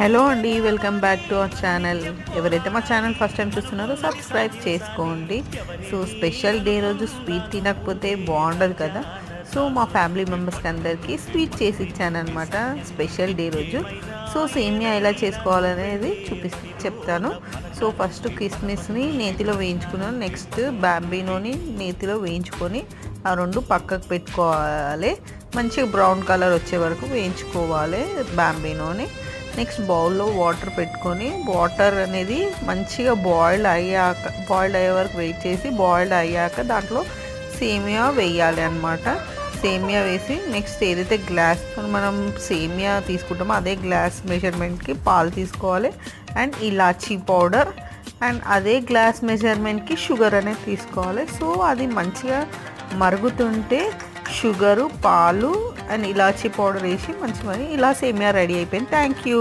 Hello అండి, welcome back to our channel. ఎవరైతే మా ఛానల్ ఫస్ట్ టైం చూస్తున్నారో సబ్స్క్రైబ్ చేసుకోండి. సో స్పెషల్ డే రోజు స్వీట్ తినకపోతే బాగుండదు కదా. సో మా ఫ్యామిలీ మెంబర్స్కి అందరికీ స్వీట్ చేసి ఇచ్చానమాట స్పెషల్ డే రోజు. సో సేమియా ఎలా చేసుకోవాలనేది చెప్తాను. సో ఫస్ట్ కిస్మిస్ని నేతిలో వేయించుకున్నాను. నెక్స్ట్ బాంబీనోని నేతిలో వేయించుకొని ఆ రెండు పక్కకు పెట్టుకోవాలి. మంచిగా బ్రౌన్ కలర్ వచ్చే వరకు వేయించుకోవాలి బాంబీనోని. నెక్స్ట్ బౌల్లో వాటర్ పెట్టుకొని వాటర్ అనేది మంచిగా బాయిల్డ్ అయ్యే వరకు వెయిట్ చేసి బాయిల్డ్ అయ్యాక దాంట్లో సేమియా వేయాలి అన్నమాట. సేమియా వేసి నెక్స్ట్ ఏదైతే గ్లాస్తో మనం సేమియా తీసుకుంటామో అదే గ్లాస్ మెజర్మెంట్కి పాలు తీసుకోవాలి. అండ్ ఇలాచీ పౌడర్ అండ్ అదే గ్లాస్ మెజర్మెంట్కి షుగర్ అనేది తీసుకోవాలి. సో అది మంచిగా మరుగుతుంటే షుగరు, పాలు అండ్ ఇలాచీ పౌడర్ వేసి మంచిగా ఇలా సేమియా రెడీ అయిపోయింది. Thank you.